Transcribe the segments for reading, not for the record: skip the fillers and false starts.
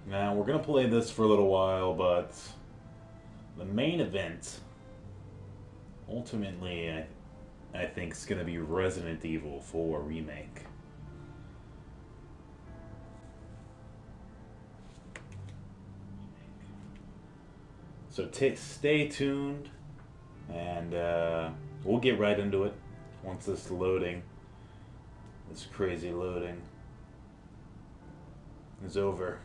Now, we're going to play this for a little while, but the main event, ultimately, I think is going to be Resident Evil 4 Remake. So stay tuned, and we'll get right into it once this crazy loading is over.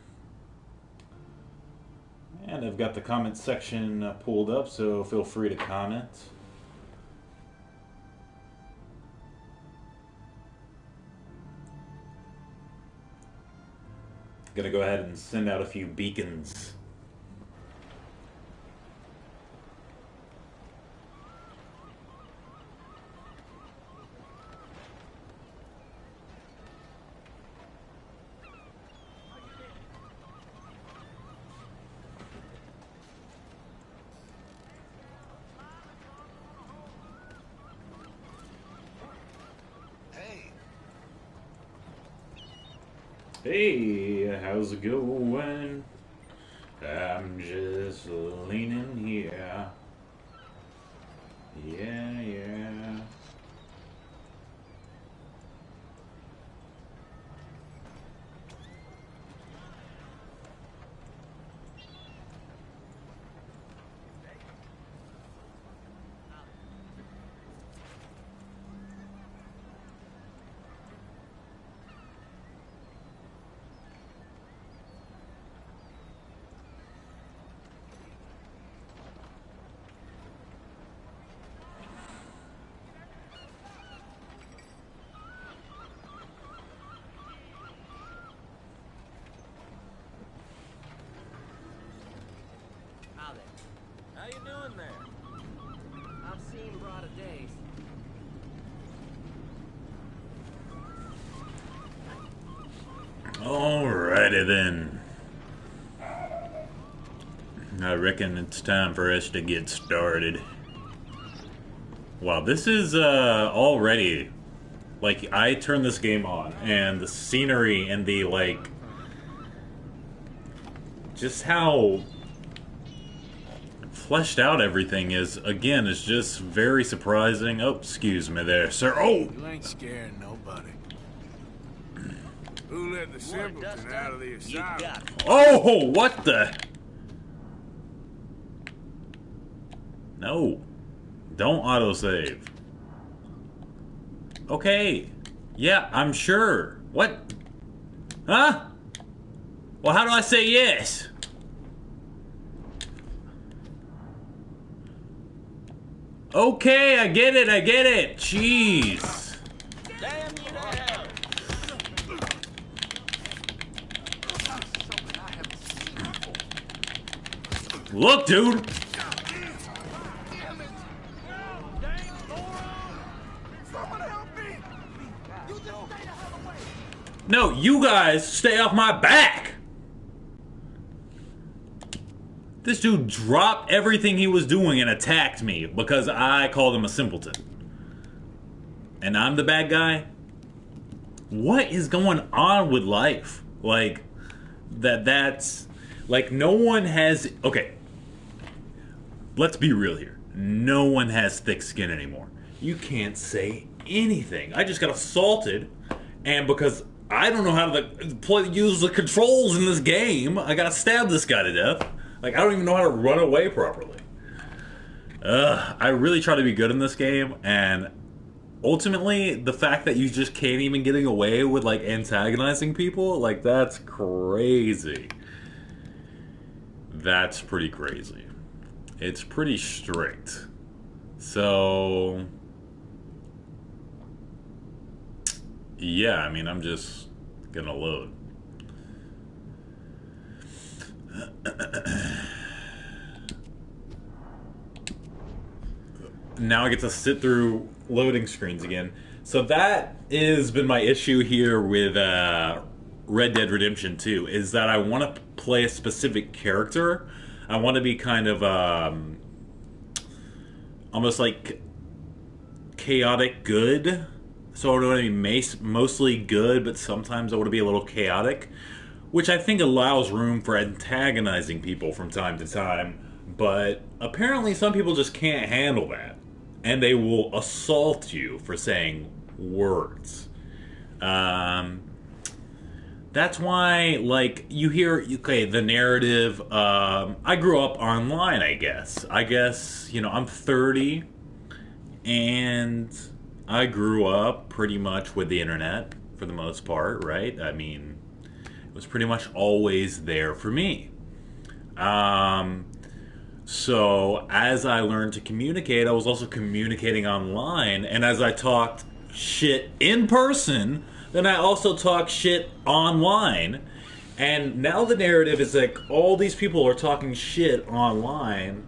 And I've got the comment section pulled up, so feel free to comment. Gonna go ahead and send out a few beacons. Hey, how's it going? I'm just leaning here. Yeah. How you doing there? I've seen brighter days. Alrighty then. I reckon it's time for us to get started. Wow, this is already, like, I turned this game on and the scenery and the, like, just how fleshed out everything is, again, is just very surprising. Oh, excuse me there, sir. Oh! You ain't scaring nobody. Who let the simpleton out of the asylum? Oh, what the? No. Don't autosave. Okay. Yeah, I'm sure. What? Huh? Well, how do I say yes? Okay, I get it. Jeez. Damn you to hell! Look, dude. No, you guys stay off my back. This dude dropped everything he was doing and attacked me because I called him a simpleton. And I'm the bad guy? What is going on with life? Like, that's... Like, no one has... Okay. Let's be real here. No one has thick skin anymore. You can't say anything. I just got assaulted, and because I don't know how to use the controls in this game, I gotta stab this guy to death. Like, I don't even know how to run away properly. I really try to be good in this game, and ultimately, the fact that you just can't even getting away with, like, antagonizing people, like, that's crazy. That's pretty crazy. It's pretty strict. So... yeah, I mean, I'm just gonna load. Now I get to sit through loading screens again. So that has been my issue here with Red Dead Redemption 2, is that I want to play a specific character. I want to be kind of almost like chaotic good. So I want to be mostly good, but sometimes I want to be a little chaotic. which I think allows room for antagonizing people from time to time, but apparently some people just can't handle that, and they will assault you for saying words. That's why, like, you hear, okay, the narrative, I grew up online, I guess. You know, I'm 30, and I grew up pretty much with the internet, for the most part, right? I mean, it was pretty much always there for me. So, as I learned to communicate, I was also communicating online, and as I talked shit in person, then I also talk shit online. And now the narrative is like all these people are talking shit online.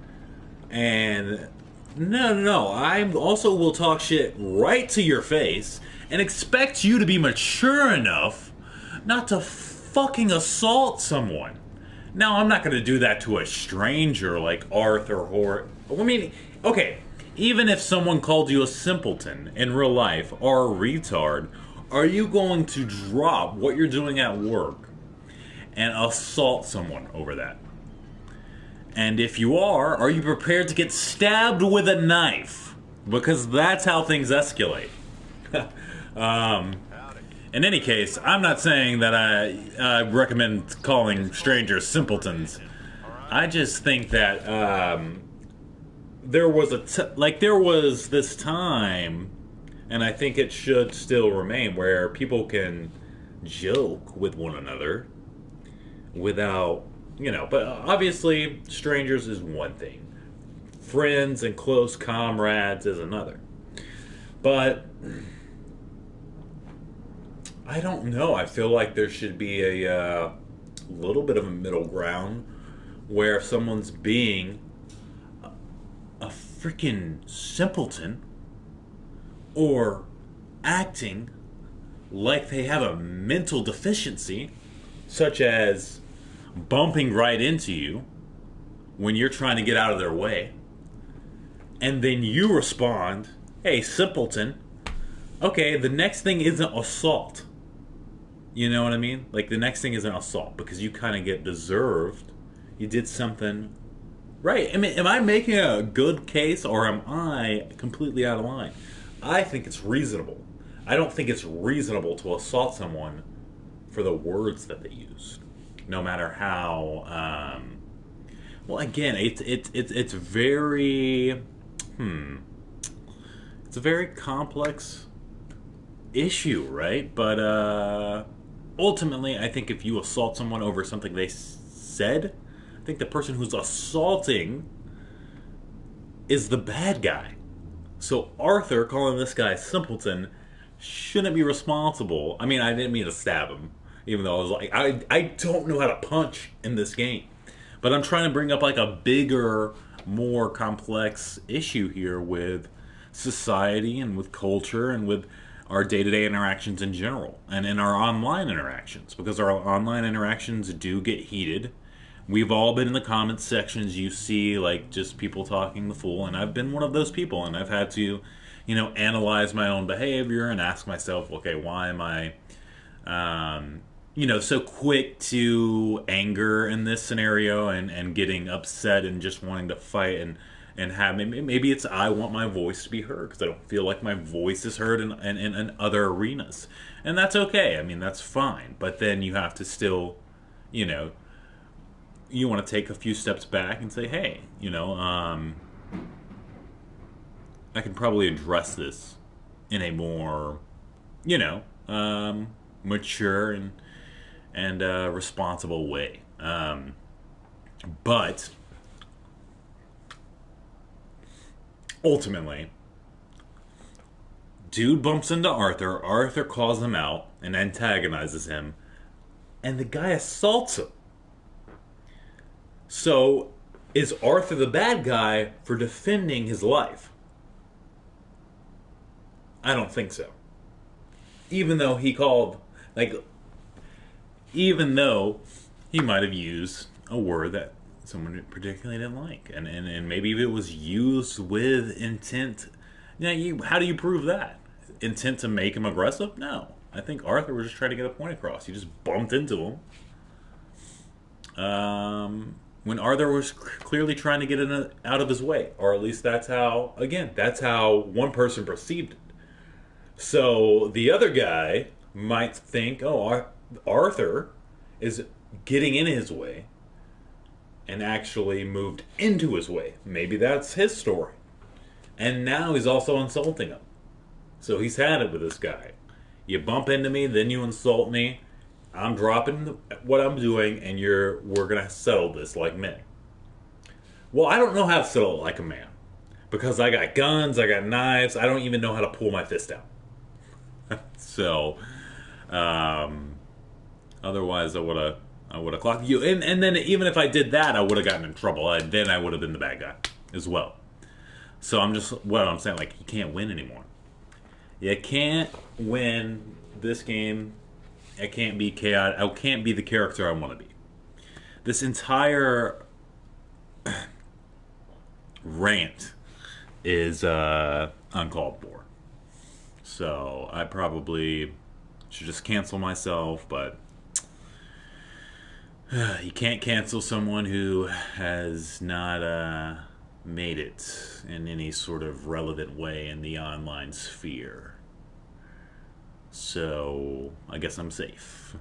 And no. I also will talk shit right to your face and expect you to be mature enough not to fucking assault someone. Now, I'm not going to do that to a stranger like Arthur or... I mean, okay, even if someone called you a simpleton in real life or a retard, are you going to drop what you're doing at work and assault someone over that? And if you are you prepared to get stabbed with a knife? Because that's how things escalate. In any case, I'm not saying that I recommend calling strangers simpletons. I just think that there was there was this time, and I think it should still remain, where people can joke with one another without, you know, but obviously strangers is one thing. Friends and close comrades is another. But I don't know. I feel like there should be a little bit of a middle ground where if someone's being a freaking simpleton or acting like they have a mental deficiency, such as bumping right into you when you're trying to get out of their way, and then you respond, "Hey, simpleton," okay, the next thing isn't assault. You know what I mean? Like, the next thing isn't assault because you kind of get deserved. You did something right. I mean, am I making a good case or am I completely out of line? I think it's reasonable. I don't think it's reasonable to assault someone for the words that they use, no matter how. Well, again, it's very it's a very complex issue, right? But ultimately, I think if you assault someone over something they said, I think the person who's assaulting is the bad guy. So Arthur calling this guy simpleton shouldn't be responsible. I mean, I didn't mean to stab him, even though I was like, I don't know how to punch in this game. But I'm trying to bring up like a bigger, more complex issue here with society and with culture and with our day-to-day interactions in general and in our online interactions, because our online interactions do get heated. We've all been in the comments sections. You see, like, just people talking the fool, and I've been one of those people, and I've had to, you know, analyze my own behavior and ask myself, okay, why am I, you know, so quick to anger in this scenario and getting upset and just wanting to fight and have, maybe it's I want my voice to be heard because I don't feel like my voice is heard in other arenas, and that's okay. I mean, that's fine, but then you have to still, you know, you want to take a few steps back and say, hey, you know, I can probably address this in a more, you know, mature and responsible way. But ultimately, dude bumps into Arthur. Arthur calls him out and antagonizes him, and the guy assaults him. So, is Arthur the bad guy for defending his life? I don't think so. Even though he called, like, even though he might have used a word that someone particularly didn't like, and maybe if it was used with intent, you know, how do you prove that? Intent to make him aggressive? No. I think Arthur was just trying to get a point across. He just bumped into him. when Arthur was clearly trying to get out of his way, or at least that's how, again, that's how one person perceived it. So the other guy might think, oh, Arthur is getting in his way and actually moved into his way. Maybe that's his story. And now he's also insulting him. So he's had it with this guy. You bump into me, then you insult me. I'm dropping what I'm doing, and we're gonna settle this like men. Well, I don't know how to settle it like a man, because I got guns, I got knives. I don't even know how to pull my fist out. So, otherwise, I would have clocked you. And then even if I did that, I would have gotten in trouble. Then I would have been the bad guy as well. So what I'm saying, like, you can't win anymore. You can't win this game. I can't be chaotic. I can't be the character I want to be. This entire rant is uncalled for. So I probably should just cancel myself, but you can't cancel someone who has not made it in any sort of relevant way in the online sphere. So I guess I'm safe.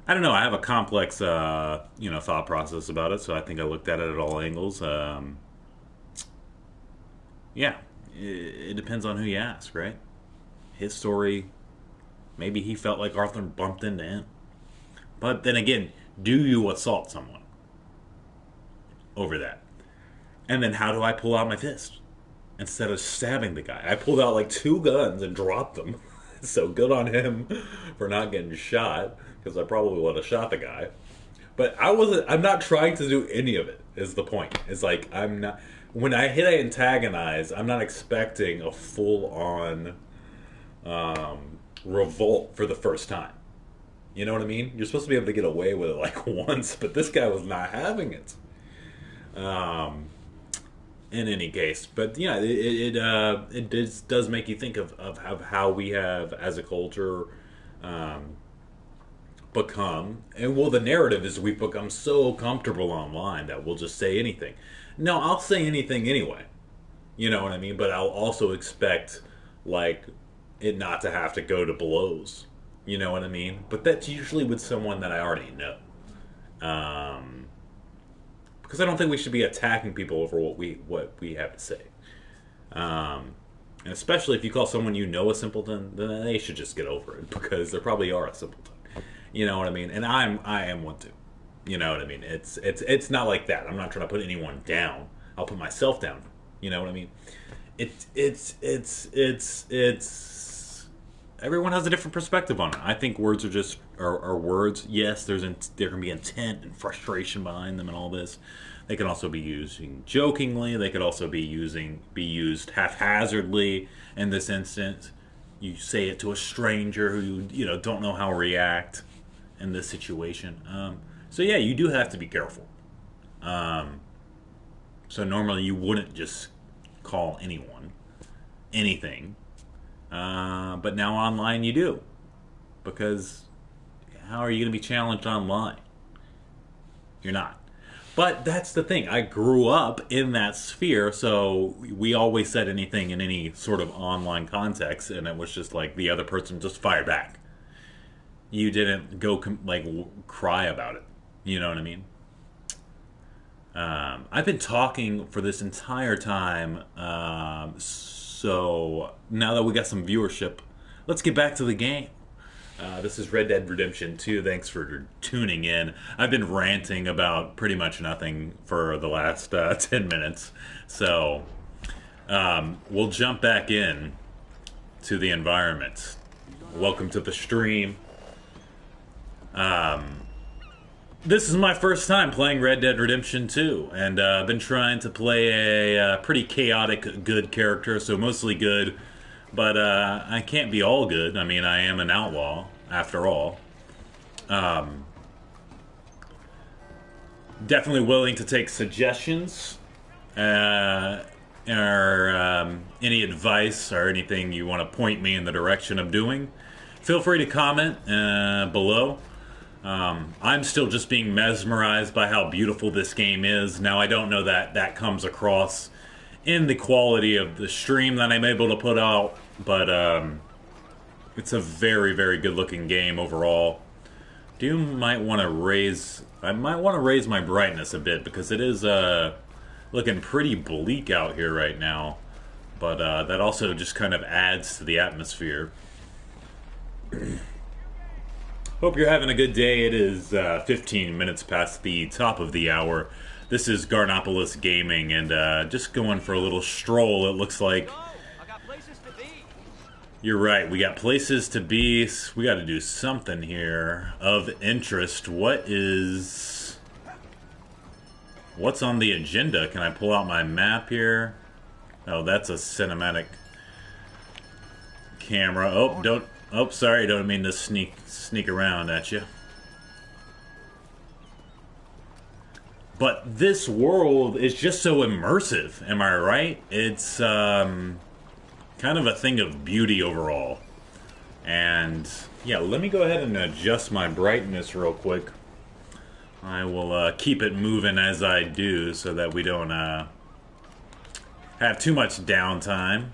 I don't know. I have a complex, thought process about it. So I think I looked at it at all angles. Yeah, it depends on who you ask, right? His story, maybe he felt like Arthur bumped into him. But then again, do you assault someone over that? And then how do I pull out my fist instead of stabbing the guy? I pulled out like 2 guns and dropped them. So good on him for not getting shot, because I probably would have shot the guy. But I'm not trying to do any of it, is the point. It's like, when I hit antagonize, I'm not expecting a full-on revolt for the first time. You know what I mean? You're supposed to be able to get away with it like once, but this guy was not having it. In any case, but yeah, it does make you think of how we have as a culture become, and the narrative is we've become so comfortable online that we'll just say anything. No, I'll say anything anyway. You know what I mean? But I'll also expect like it not to have to go to blows. You know what I mean? But that's usually with someone that I already know. Because I don't think we should be attacking people over what we have to say. And especially if you call someone you know a simpleton, then they should just get over it, because they probably are a simpleton. You know what I mean? And I am one too. You know what I mean? It's not like that. I'm not trying to put anyone down. I'll put myself down. You know what I mean? It's everyone has a different perspective on it. I think words are just are words. Yes, there can be intent and frustration behind them and all this. They can also be used jokingly. They could also be used haphazardly. In this instance, you say it to a stranger who you don't know how to react in this situation. So yeah, you do have to be careful. So normally you wouldn't just call anyone anything. But now online you do. Because how are you going to be challenged online? You're not. But that's the thing. I grew up in that sphere, so we always said anything in any sort of online context, and it was just like the other person just fired back. You didn't go cry about it. You know what I mean? I've been talking for this entire time, so now that we got some viewership, let's get back to the game. This is Red Dead Redemption 2. Thanks for tuning in. I've been ranting about pretty much nothing for the last 10 minutes. So we'll jump back in to the environment. Welcome to the stream. This is my first time playing Red Dead Redemption 2, and I've been trying to play a pretty chaotic good character, so mostly good, but I can't be all good. I mean, I am an outlaw, after all. Definitely willing to take suggestions, or any advice or anything you want to point me in the direction of doing. Feel free to comment below. I'm still just being mesmerized by how beautiful this game is. Now, I don't know that that comes across in the quality of the stream that I'm able to put out, but it's a very, very good looking game overall. Might want to raise... I might want to raise my brightness a bit, because it is looking pretty bleak out here right now. But that also just kind of adds to the atmosphere. Hope you're having a good day. It is 15 minutes past the top of the hour. This is Garnopolis Gaming, and just going for a little stroll, it looks like. I got places to be. You're right, we got places to be. We got to do something here of interest. What's on the agenda? Can I pull out my map here? Oh, that's a cinematic camera. Oh, don't... Oh, sorry, don't mean to sneak around at you. But this world is just so immersive, am I right? It's kind of a thing of beauty overall. And yeah, let me go ahead and adjust my brightness real quick. I will keep it moving as I do so that we don't have too much downtime.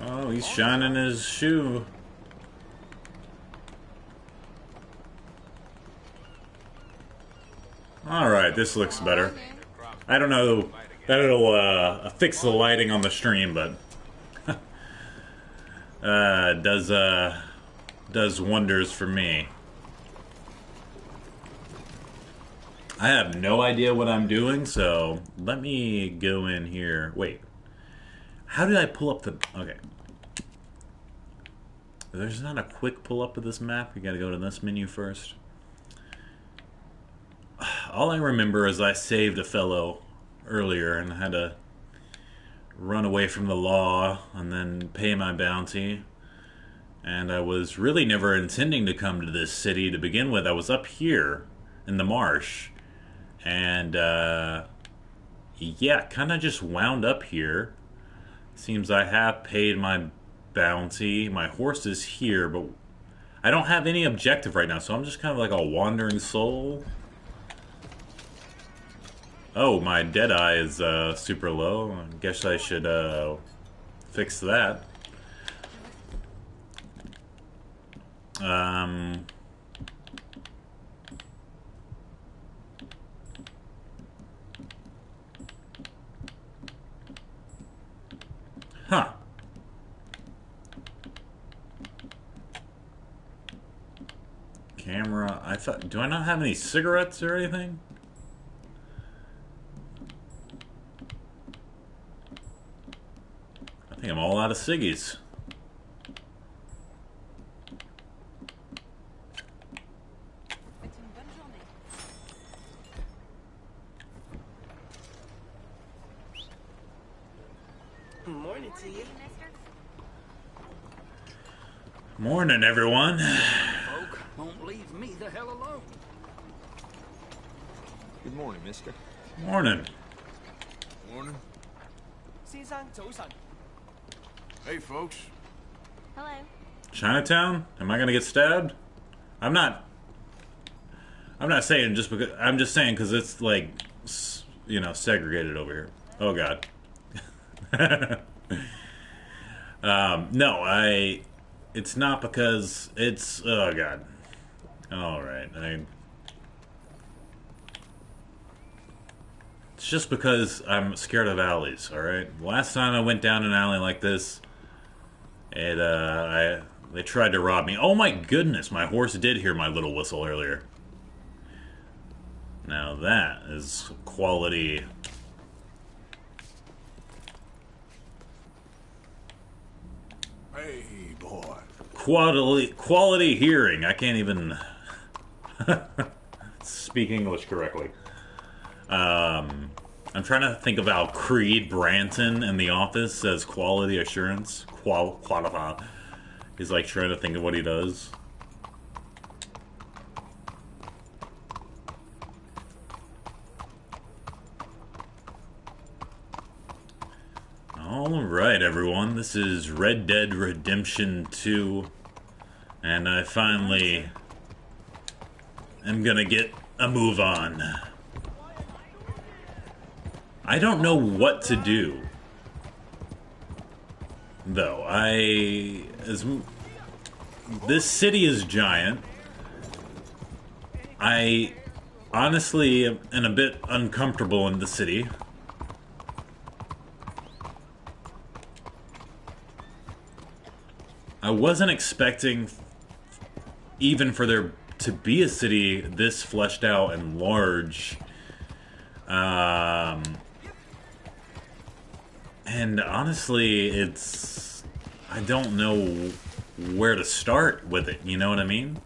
Oh, he's shining his shoe. Alright, this looks better. I don't know that it'll fix the lighting on the stream, but does wonders for me. I have no idea what I'm doing, so let me go in here. Wait. How did I pull up the... Okay. There's not a quick pull up of this map. You gotta go to this menu first. All I remember is I saved a fellow earlier and had to run away from the law and then pay my bounty. And I was really never intending to come to this city to begin with. I was up here in the marsh. And, yeah, kind of just wound up here. Seems I have paid my bounty. My horse is here, but I don't have any objective right now, so I'm just kind of like a wandering soul. Oh, my dead eye is super low. I guess I should fix that. Huh. Camera. I thought... Do I not have any cigarettes or anything? I think I'm all out of ciggies. Morning to you. Morning, everyone. Folk won't leave me the hell alone. Good morning, mister. Morning. Morning. 先生早晨。 Hey, folks. Hello. Chinatown? Am I gonna get stabbed? I'm not saying just because... I'm just saying because it's, like, you know, segregated over here. Oh, God. No, it's not because it's... Oh, God. Alright, It's just because I'm scared of alleys, alright? Last time I went down an alley like this, they tried to rob me. Oh my goodness, my horse did hear my little whistle earlier. Now that is quality. Hey, boy. Quality hearing. I can't even speak English correctly. I'm trying to think of how Creed Branton in The Office says quality assurance. Qualify. He's like trying to think of what he does. All Alright everyone, this is Red Dead Redemption 2, and I finally am gonna get a move on. I don't know what to do, though. This city is giant. I honestly am a bit uncomfortable in the city. I wasn't expecting even for there to be a city this fleshed out and large. And honestly, I don't know where to start with it, you know what I mean?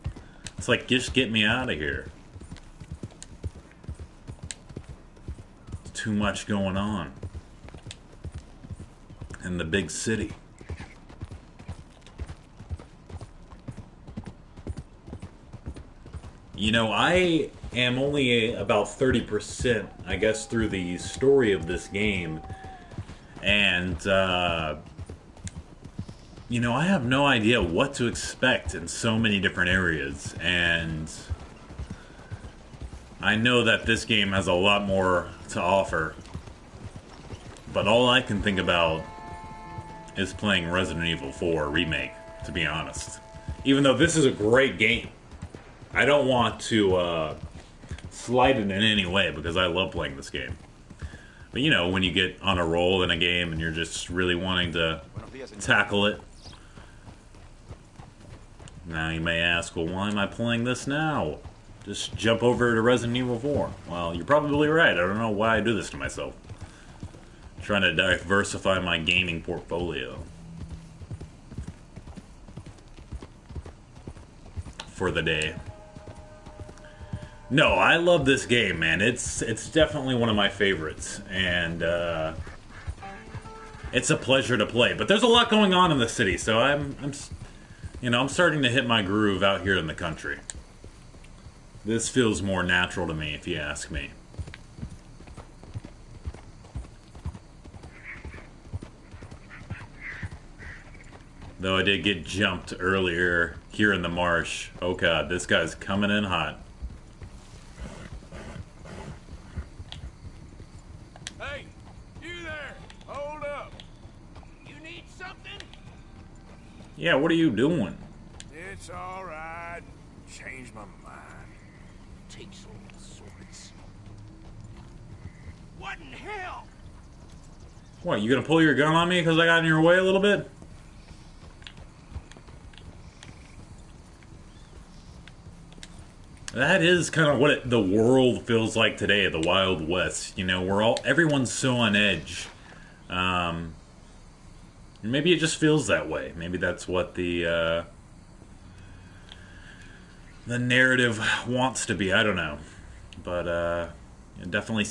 It's like, just get me out of here. Too much going on in the big city. You know, I am only about 30%, I guess, through the story of this game. And, you know, I have no idea what to expect in so many different areas. And I know that this game has a lot more to offer. But all I can think about is playing Resident Evil 4 Remake, to be honest. Even though this is a great game. I don't want to slight it in any way because I love playing this game. But you know, when you get on a roll in a game and you're just really wanting to tackle it. Now you may ask, well, why am I playing this now? Just jump over to Resident Evil 4. Well, you're probably right. I don't know why I do this to myself. I'm trying to diversify my gaming portfolio for the day. No, I love this game, man. It's definitely one of my favorites, and it's a pleasure to play. But there's a lot going on in the city, so I'm starting to hit my groove out here in the country. This feels more natural to me, if you ask me. Though I did get jumped earlier here in the marsh. Oh god, this guy's coming in hot. Hey, you there! Hold up! You need something? Yeah, what are you doing? It's all right. Changed my mind. Takes all sorts. What in hell? What, you gonna pull your gun on me because I got in your way a little bit? That is kind of what the world feels like today, the Wild West. You know, everyone's so on edge. Maybe it just feels that way. Maybe that's what the narrative wants to be. I don't know, but it definitely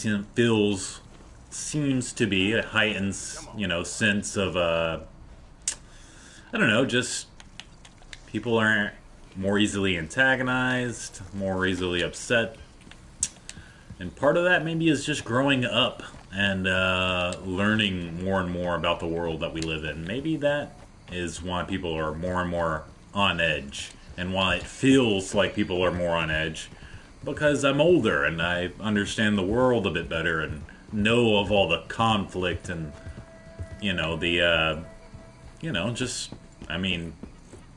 seems to be a heightened, sense of I don't know, just people aren't more easily antagonized, more easily upset. And part of that maybe is just growing up and learning more and more about the world that we live in. Maybe that is why people are more and more on edge, and why it feels like people are more on edge, because I'm older and I understand the world a bit better and know of all the conflict and,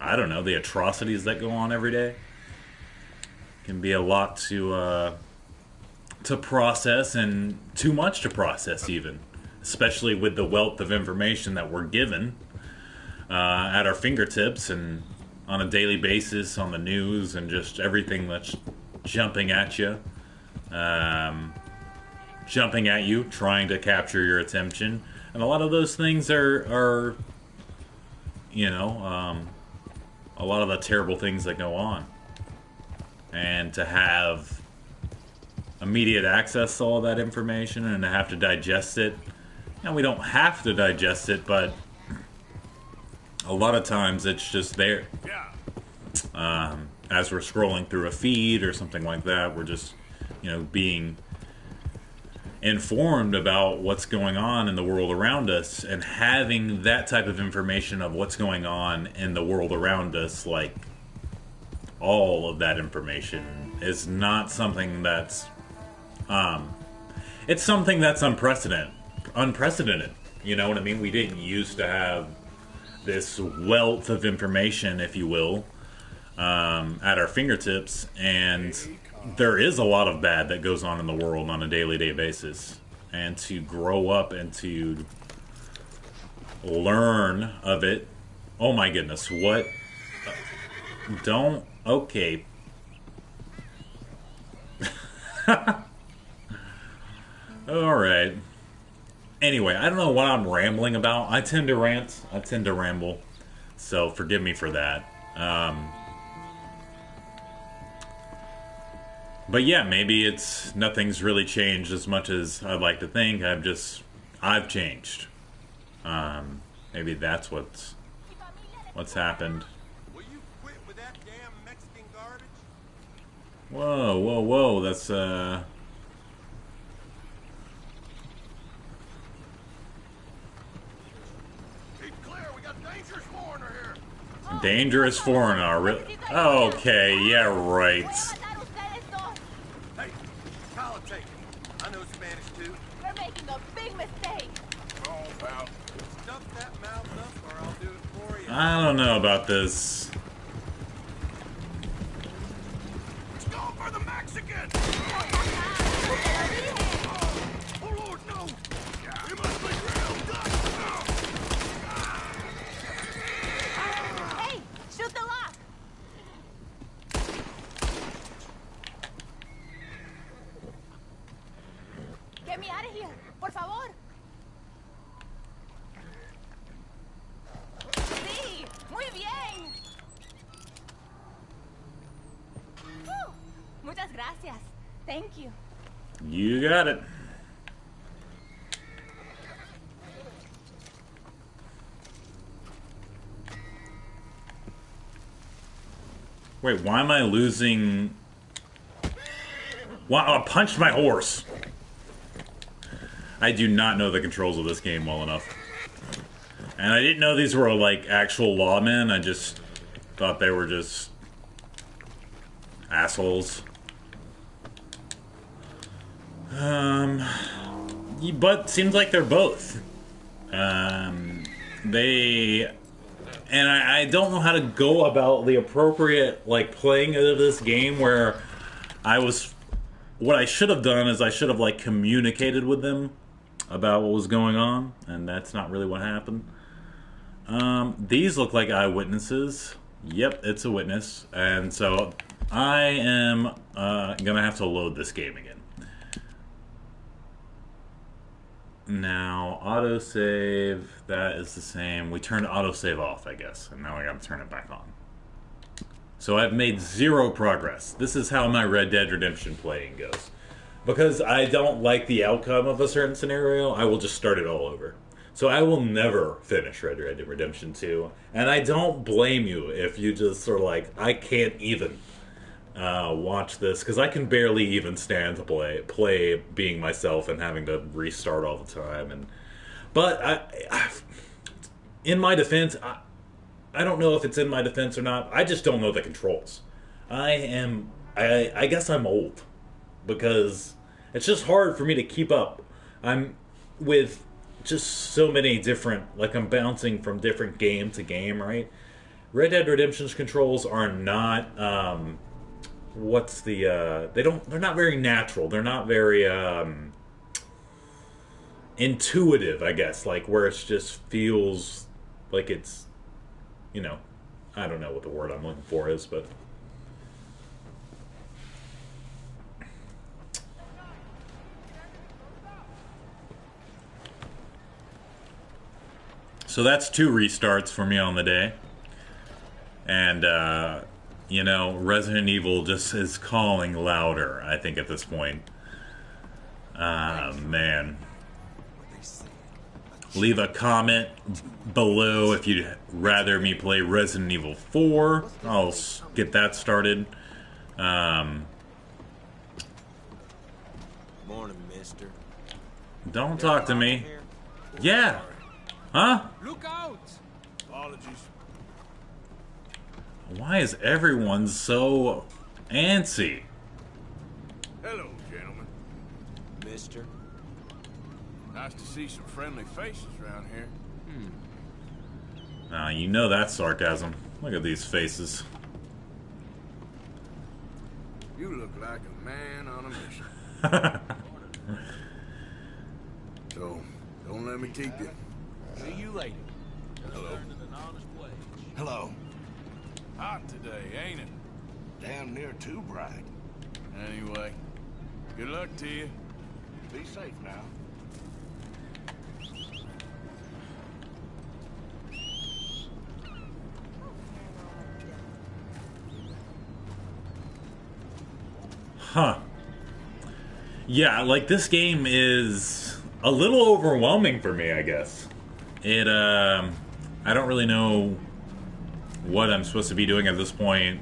I don't know, the atrocities that go on every day. Can be a lot to process, and too much to process even. Especially with the wealth of information that we're given at our fingertips and on a daily basis on the news and just everything that's jumping at you. Trying to capture your attention. And a lot of those things are a lot of the terrible things that go on. And to have immediate access to all that information and to have to digest it. And we don't have to digest it, but a lot of times it's just there. As we're scrolling through a feed or something like that, we're just, being informed about what's going on in the world around us, and having that type of information of what's going on in the world around us, like all of that information, is not something that's it's something that's unprecedented. You know what I mean? We didn't used to have this wealth of information, if you will, at our fingertips, and there is a lot of bad that goes on in the world on a daily basis. And to grow up and to learn of it, oh my goodness, what? Don't, okay. Alright. Anyway, I don't know what I'm rambling about. I tend to rant. I tend to ramble. So forgive me for that. But yeah, maybe nothing's really changed as much as I'd like to think. I've changed. Maybe that's what's happened. Will you quit with that damn Mexican garbage? Whoa, whoa, whoa, that's, Keep clear, we got dangerous foreigner here. dangerous foreigner. Okay, yeah, right. Hey, politic. I know Spanish too. You're making a big mistake. Oh, pal. Stuff that mouth up or I'll do it for you. I don't know about this. Let's go for the Mexican! Oh, Lord, no! You must be real good! Hey, shoot the lock. Get me out of here, por favor. Sí, muy bien. Muchas gracias. Thank you. You got it. Wait, why am I losing? Wow, I punched my horse. I do not know the controls of this game well enough. And I didn't know these were like actual lawmen. I just thought they were just assholes. But seems like they're both. I don't know how to go about the appropriate, like, playing of this game where what I should have done is I should have, like, communicated with them about what was going on, and that's not really what happened. These look like eyewitnesses. Yep, it's a witness. And so I am gonna have to load this game again. Now, autosave, that is the same. We turned autosave off, I guess, and now I gotta turn it back on. So I've made 0 progress. This is how my Red Dead Redemption playing goes. Because I don't like the outcome of a certain scenario, I will just start it all over. So I will never finish Red Dead Redemption 2. And I don't blame you if you just sort of like, I can't even watch this, because I can barely even stand to play being myself and having to restart all the time. But in my defense, I don't know if it's in my defense or not. I just don't know the controls. I guess I'm old, because it's just hard for me to keep up. I'm with just so many different, like, I'm bouncing from different game to game, right? Red Dead Redemption's controls are not they're not very natural. They're not very intuitive, I guess, like, where it just feels like it's, you know, I don't know what the word I'm looking for is, but so that's 2 restarts for me on the day. And you know, Resident Evil just is calling louder, I think, at this point. Man. Leave a comment below if you'd rather me play Resident Evil 4. I'll get that started. Morning, mister. Don't talk to me. Yeah. Huh? Look out! Apologies. Why is everyone so antsy? Hello, gentlemen. Mister. Nice to see some friendly faces around here. Nah, you know that's sarcasm. Look at these faces. You look like a man on a mission. So, don't let me keep you. See you later. Hello. Earned an honest wage. Hello. Hot today, ain't it? Damn near too bright. Anyway, good luck to you. Be safe now. Huh. Yeah, like this game is a little overwhelming for me, I guess. I don't really know what I'm supposed to be doing at this point.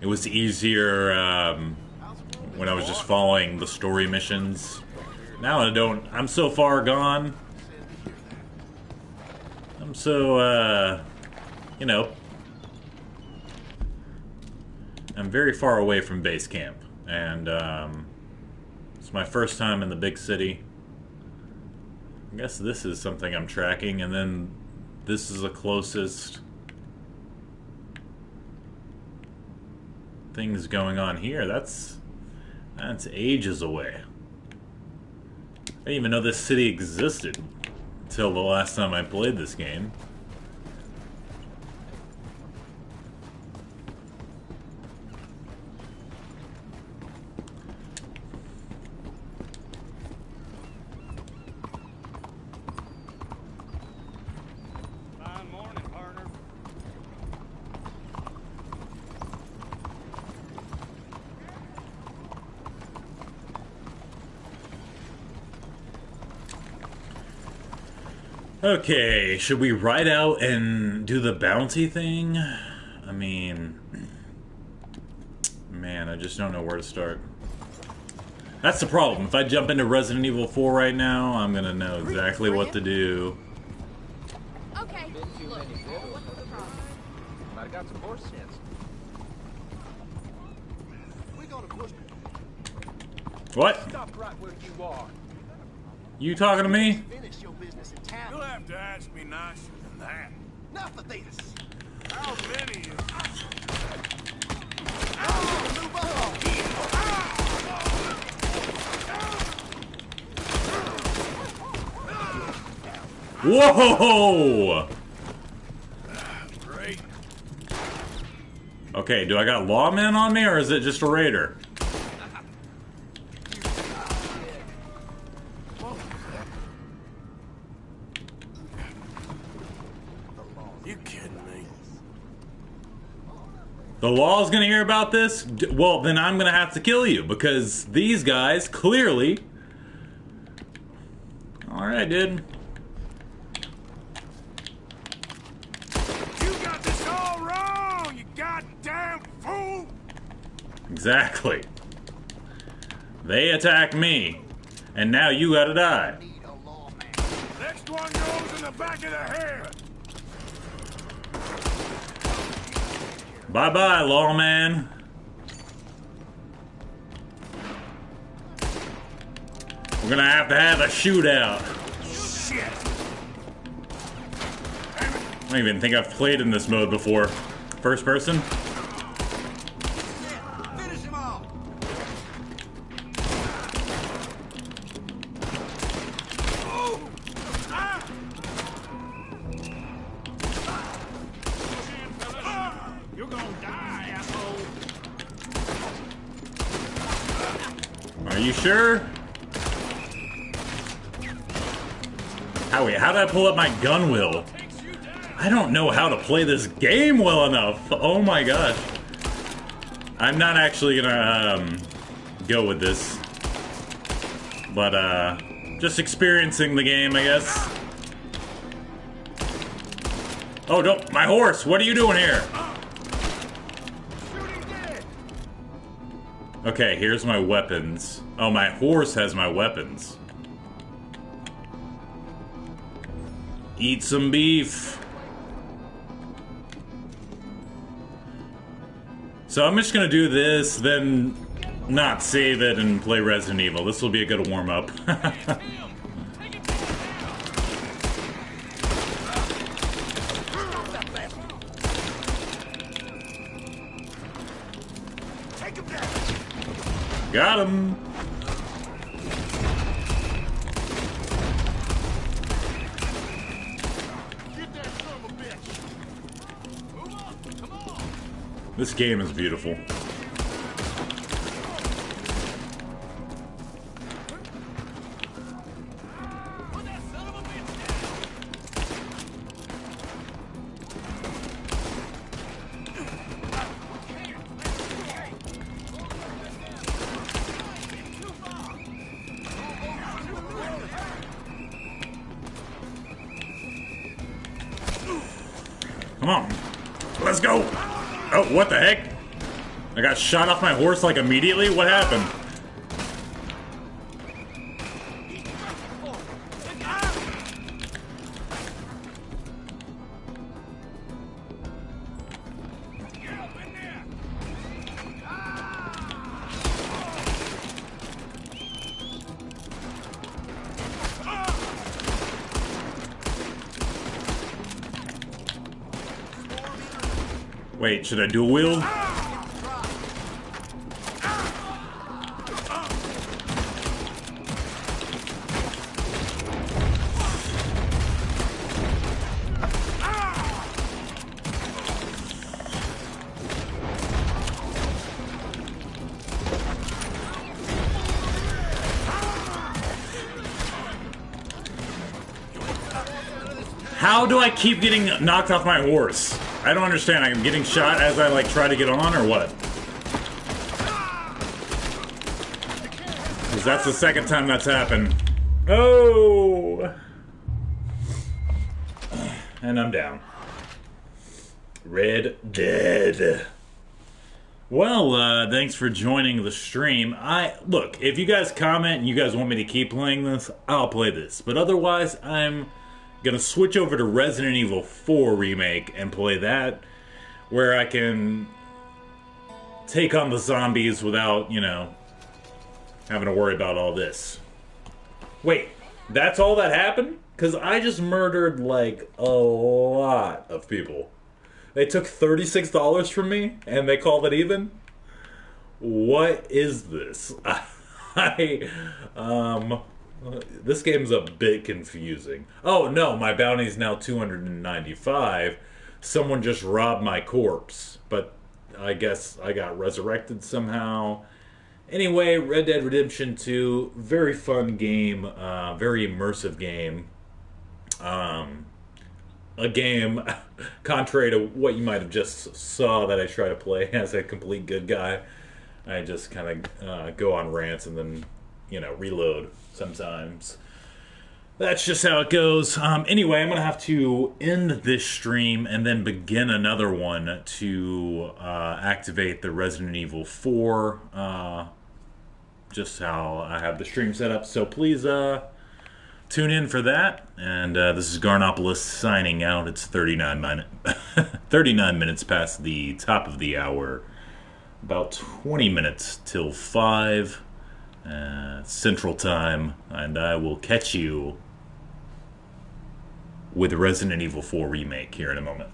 It was easier when I was just following the story missions. Now I don't. I'm so far gone. I'm so, you know, I'm very far away from base camp. And it's my first time in the big city. I guess this is something I'm tracking, and then this is the closest things going on here. That's ages away. I didn't even know this city existed until the last time I played this game. Fine morning, partner. Okay, should we ride out and do the bounty thing? I mean, man, I just don't know where to start. That's the problem. If I jump into Resident Evil 4 right now, I'm gonna know exactly what to do. Okay. Been too many fiddles. What's the problem? Might have got some horse sense. We're gonna push. What? Stop right where you are. You talking to me? Finish your business in town. You'll have to ask me nicer than that. Enough of this. How many is... Move on. Whoa! Great. Okay, do I got lawmen on me, or is it just a raider? You kidding me? The law's gonna hear about this? Well, then I'm gonna have to kill you, because these guys, clearly... Alright, dude. You got this all wrong, you goddamn fool! Exactly. They attacked me, and now you gotta die. Need a lawman. Next one goes in the back of the head. Bye-bye, lawman. We're gonna have a shootout. Shit! I don't even think I've played in this mode before. First person? Finish him off. You're gonna die, asshole! Are you sure? Howie, how did I pull up my gun wheel? I don't know how to play this game well enough. Oh my gosh. I'm not actually gonna go with this. But just experiencing the game, I guess. Oh, don't, my horse, what are you doing here? Okay, here's my weapons. Oh, my horse has my weapons. Eat some beef. So I'm just gonna do this, then not save it and play Resident Evil. This will be a good warm-up. Got him! This game is beautiful. Come on. Let's go. Oh, what the heck? I got shot off my horse like immediately? What happened? Wait, should I dual wield? How do I keep getting knocked off my horse? I don't understand. I'm getting shot as I like try to get on, or what? Because that's the second time that's happened. Oh! And I'm down. Red Dead. Well, thanks for joining the stream. Look, if you guys comment and you guys want me to keep playing this, I'll play this. But otherwise, I'm gonna switch over to Resident Evil 4 Remake and play that, where I can take on the zombies without, you know, having to worry about all this. Wait, that's all that happened? Because I just murdered, like, a lot of people. They took $36 from me, and they called it even? What is this? This game's a bit confusing. Oh no, my bounty's now 295. Someone just robbed my corpse, but I guess I got resurrected somehow. Anyway, Red Dead Redemption 2, very fun game, very immersive game. A game, contrary to what you might have just saw that I try to play as a complete good guy. I just kind of go on rants and then, you know, reload sometimes. That's just how it goes. Anyway, I'm going to have to end this stream and then begin another one to activate the Resident Evil 4. Just how I have the stream set up. So please tune in for that. And this is Garnopolis signing out. It's 39 minutes past the top of the hour. About 20 minutes till 5. Central Time, and I will catch you with Resident Evil 4 Remake here in a moment.